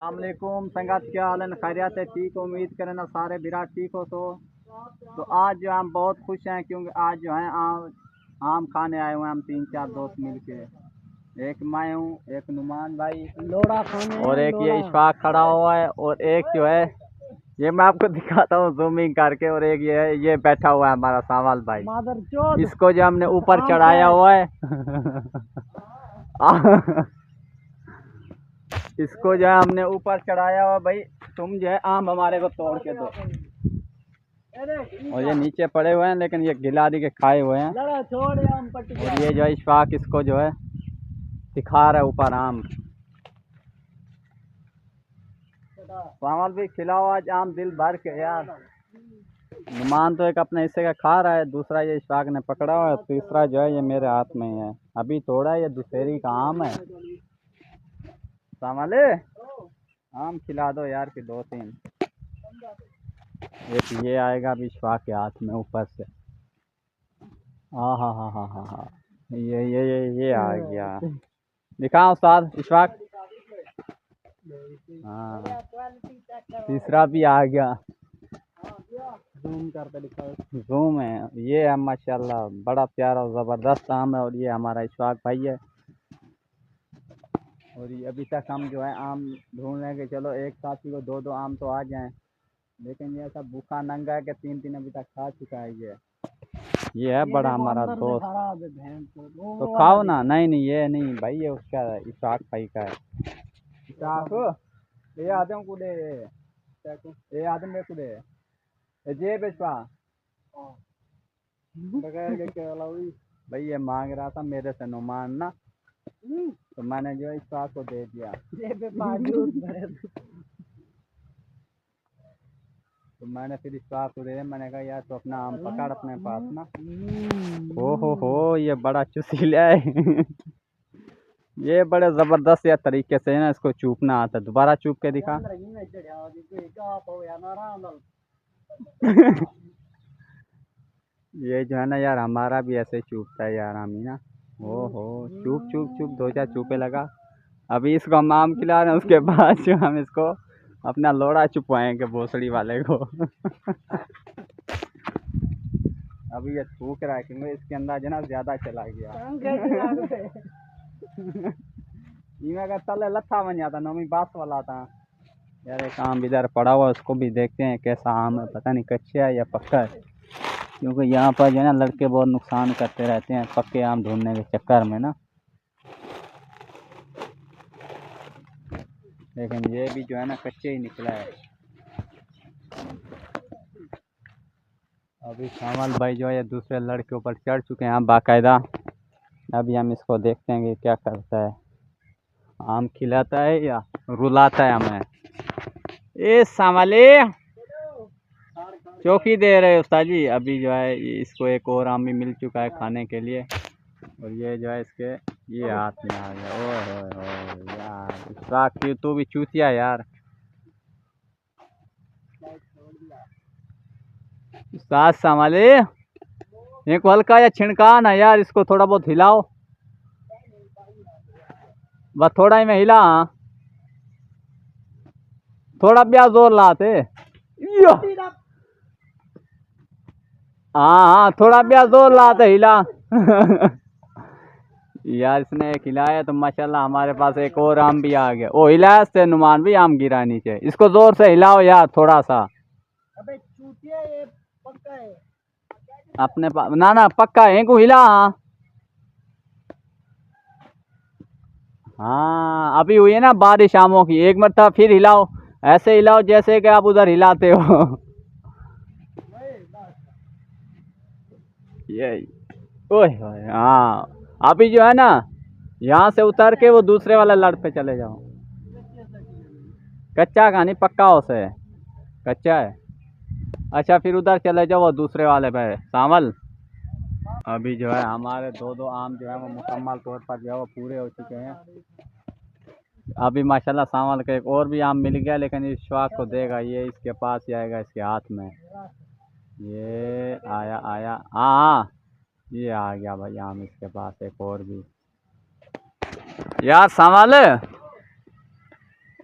अस्सलामुअलैकुम संगत, क्या हाल है? खैरियत है? ठीक हो? उम्मीद करें ना सारे विराट ठीक हो। तो आज जो हम बहुत खुश हैं क्योंकि आज जो है आम खाने आए हुए हैं हम 3-4 दोस्त मिल के। एक मैं हूँ, एक नुमान भाई लोड़ा खाने और एक ये लोड़ा। इशफाक खड़ा हुआ है और एक जो है ये मैं आपको दिखाता हूँ जूमिंग करके। और एक ये है, ये बैठा हुआ है हमारा सावल भाई। मादर चोद इसको जो हमने ऊपर आम चढ़ाया पे। हुआ है इसको जो है हमने ऊपर चढ़ाया हुआ भाई। तुम जो है आम हमारे को तोड़ के दो। और ये नीचे पड़े हुए हैं लेकिन ये गिलारी के खाए हुए हैं। लड़ा छोड़ आम पट गया। और ये जो है इशफाक इसको जो है सिखा रहा है ऊपर आम। सामल भी खिलाओ आज आम दिल भर के यार। नुमान तो एक अपने हिस्से का खा रहा है, दूसरा ये इशफाक ने पकड़ा हुआ है, तीसरा जो है ये मेरे हाथ में ही है। अभी तोड़ा है, ये दुशहरी का आम है। सामले आम खिला दो यार कि 2-3। एक ये आएगा अभी इशफाक के हाथ में ऊपर से। हाँ हाँ हाँ हाँ हाँ हाँ, ये आ गया। दिखाओ उस्ताद इशफाक। हाँ, तीसरा भी आ गया। जूम करके दिखाओ। जूम है ये है माशाल्लाह, बड़ा प्यारा और ज़बरदस्त आम है। और ये हमारा इशफाक भाई है। और ये अभी तक हम जो है आम ढूंढ रहे हैं कि चलो एक साथी को 2-2 आम तो आ जाएं, लेकिन ये सब भूखा नंगा है कि 3-3 अभी तक खा चुका है। ये है बड़ा हमारा दोस्त। तो खाओ ना। नहीं नहीं ये नहीं भाई, ये उसका है, इशफाक भाई का है। इशफाक ये आदम कुदे, ये आदम में कुदे जे बेचवा बगैर के केवल हुई। भाई। ये मांग रहा था मेरे से नुमान ना, तो मैंने जो है इशफाक को दे दिया। तो मैंने फिर इशफाक को दे दिया। मैंने कहा यार तो अपना आम पकड़ अपने पास ना। हो ये बड़ा चुसीला है। ये बड़े जबरदस्त या तरीके से है ना इसको चूपना आता है। दोबारा चूप के दिखा। ये जो है ना यार हमारा भी ऐसे चूपता है यार आमीना। ओहो, चुप चुप चुप 2-4 चूपे लगा। अभी इसको हम आम खिला रहे हैं, उसके बाद जो हम इसको अपना लोड़ा चुपवाएंगे भोसड़ी वाले को। अभी ये थूक रहा है क्योंकि इसके अंदर जो ना ज्यादा चला गया। इनका तले लत्था बन जाता, नौमी बास वाला था यार। एक आम इधर पड़ा हुआ, उसको भी देखते हैं कैसा आम है। पता नहीं कच्चा है या पक्का है, क्योंकि यहाँ पर जो है ना लड़के बहुत नुकसान करते रहते हैं पक्के आम ढूंढने के चक्कर में ना। लेकिन ये भी जो है ना कच्चे ही निकला है। अभी शामल भाई जो है दूसरे लड़के ऊपर चढ़ चुके हैं बाकायदा। अभी हम इसको देखते हैं कि क्या करता है, आम खिलाता है या रुलाता है हमें। ए सामले चौकी दे रहे हो उस्ताद जी। अभी जो है इसको एक और आम भी मिल चुका है खाने के लिए। और ये जो है इसके ये हाथ में आ गया। ओह यार इशफाक की तू भी चूतिया यार। उस्ताद संभाले एक हल्का या छिड़का ना यार, इसको थोड़ा बहुत हिलाओ। बस थोड़ा ही में हिला। थोड़ा ब्याज जोर लाते। हाँ हाँ थोड़ा ब्याज जोर लाते हिला। यार इसने एक हिलाया तो माशाल्लाह हमारे पास एक और आम भी आ गया। ओ हिलाया से नुमान भी आम गिरा नीचे। इसको जोर से हिलाओ यार थोड़ा सा। अबे चूतिया ये पक्का है। अपने पास ना ना पक्का है को हिला। हाँ अभी हुई है ना बारिश आमों की, एक मरतबा फिर हिलाओ। ऐसे हिलाओ जैसे कि आप उधर हिलाते हो। ये ओए होए, हाँ अभी जो है ना यहाँ से उतर के वो दूसरे वाला लड़ पे चले जाओ। कच्चा कहानी पक्का हो से कच्चा है। अच्छा फिर उधर चले जाओ वो दूसरे वाले पे सामल। अभी जो है हमारे 2-2 आम जो है वो मुकम्मल तौर पर जो है वो पूरे हो चुके हैं। अभी माशाल्लाह सामल का एक और भी आम मिल गया, लेकिन इस इशफाक को देगा ये इसके पास ही आएगा इसके हाथ में। ये आया आया हाँ हाँ ये आ गया भाई आम इसके पास एक और भी। यार संभाल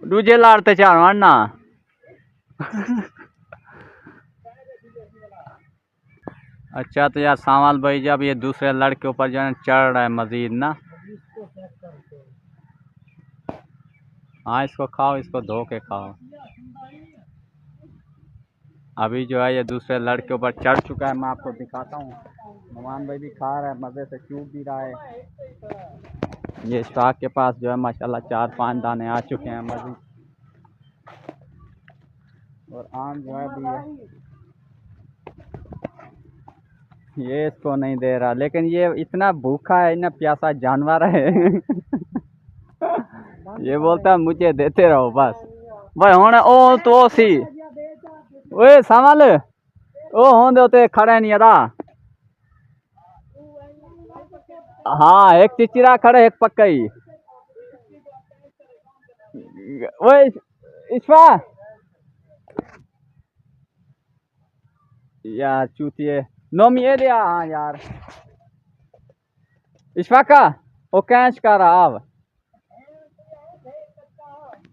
दूजे लाड़ते चार मारना। अच्छा तो यार सामाल भाई जब ये दूसरे लड़के ऊपर जो है चढ़ रहा है मजीद ना। इसको सेट करते हैं। हाँ इसको खाओ, इसको धो के खाओ। अभी जो है ये दूसरे लड़के ऊपर चढ़ चुका है, मैं आपको दिखाता हूँ। नुमान भाई भी खा रहा है, मज़े से चूप भी रहा है। ये इशफाक के पास जो है माशाल्लाह 4-5 दाने आ चुके हैं मजीद, और आम जो है भी ये इसको नहीं दे रहा, लेकिन ये इतना भूखा है, इतना प्यासा जानवर है। ये बोलता है मुझे देते रहो बस भाई। होने ओ तो सी ओए सामल ओ होंदे होते खड़े नहीं अदा। हाँ एक चिचिरा खड़े एक पक्कई। ओए इशफा यार चूतिए नोम ये दिया। हाँ यार इशफाका ओ कैच कर रहा अब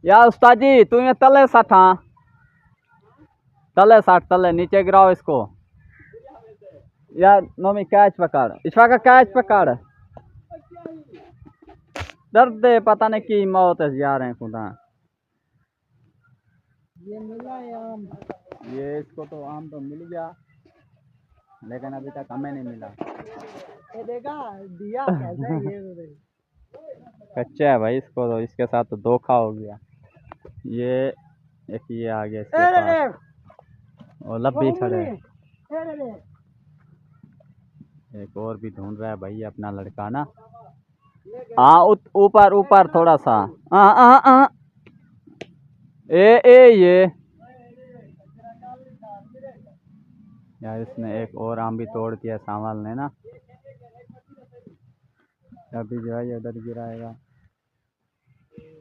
यार। उस्ताद जी तू ये तले सट, हाँ तले सट, तले नीचे गिराओ इसको यार। नोमी कैच पकड़, इशफाका कैच पकड़। दर्द दे पता नहीं की मौत है जा रहे हैं खुदा। ये मिला है आम। ये इसको तो आम तो मिल गया, लेकिन अभी तक हमें नहीं मिला। ये देखा दिया कैसे ये कच्चा है भाई, इसको तो इसके साथ तो धोखा हो गया। ये एक ये आ गया इसके पास, और लब्बी खड़े। एक और भी ढूंढ रहा है भाई अपना लड़का ना। हाँ ऊपर ऊपर थोड़ा सा। हाँ हाँ हाँ ए ये यार इसने एक और आम भी तोड़ दिया सावल ने ना। अभी जो है ये उधर गिराएगा।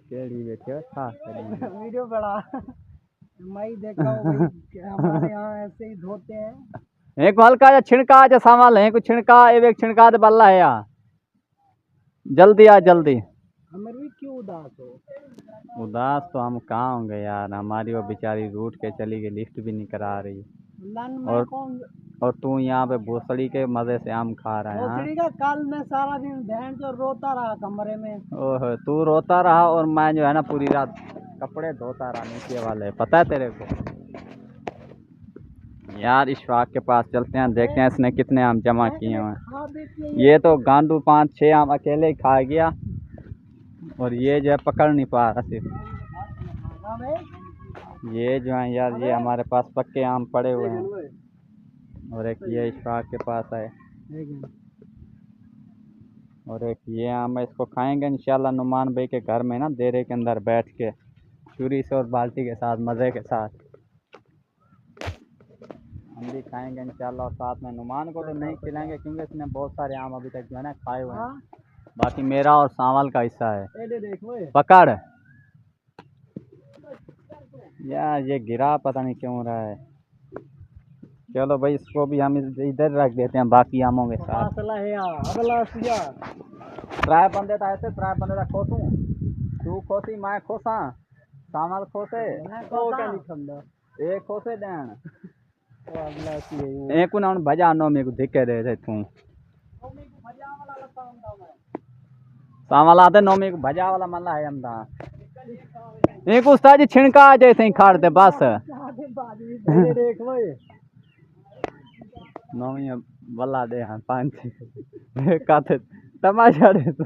केड़ी बेचे था वीडियो बड़ा मैं ही देखा हूँ भाई कि हमारे यहाँ ऐसे ही धोते हैं। एक हल्का जा छिड़का जा सावल है कुछ छिड़का, एक छिड़का दे बल्ला है यार, जल्दी आ जल्दी। हमें भी क्यों उदास हो। उदास तो हम कहाँ होंगे यार, हमारी वो बेचारी रूट के चली गई, लिफ्ट भी नहीं करा रही। लन में और कौन और तू यहाँ पे भोसड़ी के मजे से आम खा रहा है। हाँ भोसड़ी का कल मैं सारा दिन बहन जो रोता रहा कमरे में। ओह तू रोता रहा और मैं जो है ना पूरी रात कपड़े धोता रहा नीचे वाले, पता है तेरे को। यार इशफाक के पास चलते हैं, देखते हैं इसने कितने आम जमा किए हैं। ये तो गांडू 5-6 आम अकेले ही खा गया, और ये जो है पकड़ नहीं पा रहा सिर्फ। ये जो है यार ये हमारे पास पक्के आम पड़े हुए हैं, और एक ये इशफाक के पास है, और एक ये आम है। इसको खाएंगे इंशाल्लाह नुमान भाई के घर में ना, देरे के अंदर बैठ के छुरी से और बाल्टी के साथ मज़े के साथ हम भी खाएंगे इंशाल्लाह। और साथ में नुमान को तो नहीं खिलाएंगे क्योंकि इसने बहुत सारे आम अभी तक जो है ना खाए हुए हैं, बाकी मेरा और सावल का हिस्सा है। पकड़ यार ये गिरा पता नहीं क्यों रहा है। चलो भाई इसको भी हम इधर रख देते हैं बाकी आमों के साथ। त्राय बंदे था ऐसे, त्राय बंदे था खोसूं, तू खोसी मैं खोसा सावल खोसे एक खोसे देन एक ना भजा नो मेरे को दिखे रहे थे तू सावल आते नो मेरे को भजा वाला मल्ला है हम था एक उस्ताद जी छिणका आ जाए थे खाड़ दे बस। नो में बल्ला दे हाँ 5-6 काते तमाशा दे तो।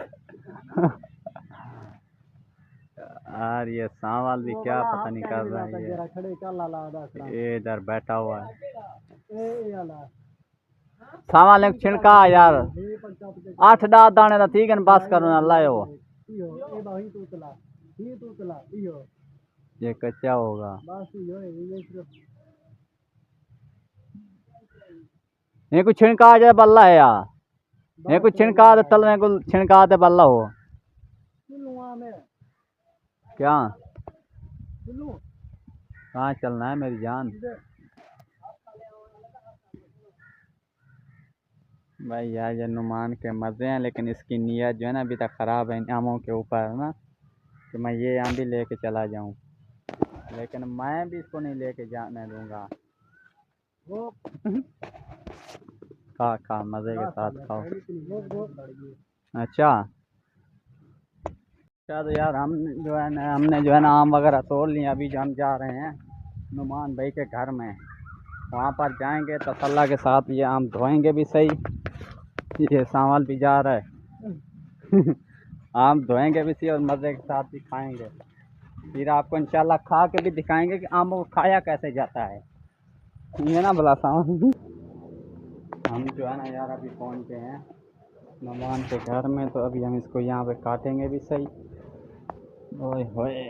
यार ये सावल भी क्या पता नहीं कर रहा है, ये इधर बैठा हुआ है। सावल एक छिणका यार 8-10 दाने का ठीक है बस करो ना लायो, ये कच्चा होगा। ये कुछ छिणका आ जाए बल्ला है यार, ये कुछ छिणका दे तल में कुछ छिणका दे बल्ला हो क्या। कहाँ चलना है मेरी जान भाई। यार ये नुमान के मज़े हैं, लेकिन इसकी नीयत जो है ना अभी तक ख़राब है आमों के ऊपर ना, कि मैं ये आम भी लेके चला जाऊं, लेकिन मैं भी इसको नहीं लेके जाने दूंगा। वो खा खा मज़े के साथ खाओ। वो अच्छा अच्छा, तो यार हमने जो है ना आम वगैरह तोड़ लिए। अभी जो हम जा रहे हैं नुमान भाई के घर में, वहाँ पर जाएंगे तो तसल्ला के साथ ये आम धोएंगे भी सही। ये सावल भी जा रहा है आम धोएंगे भी सही और मज़े के साथ भी खाएंगे। फिर आपको इंशाल्लाह खा के भी दिखाएंगे कि आम को खाया कैसे जाता है। ये ना भला सावल। हम जो है ना यार अभी पहुँच गए हैं नुमान के घर में, तो अभी हम इसको यहाँ पे काटेंगे भी सही। ओए होए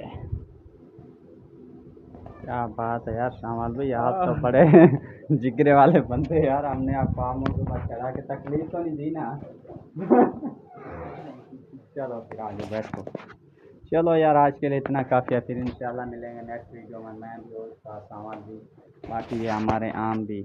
क्या बात है यार शामाल भाई, आप तो बड़े जिगरे वाले बंदे यार। हमने आपको आमों के ऊपर चढ़ा के तकलीफ तो नहीं दी ना चलो फिर आगे बैठो। चलो यार आज के लिए इतना काफ़ी है, फिर इंशाल्लाह मिलेंगे नेक्स्ट वीडियो में। मैं भी और सामान भी, बाकी ये हमारे आम भी।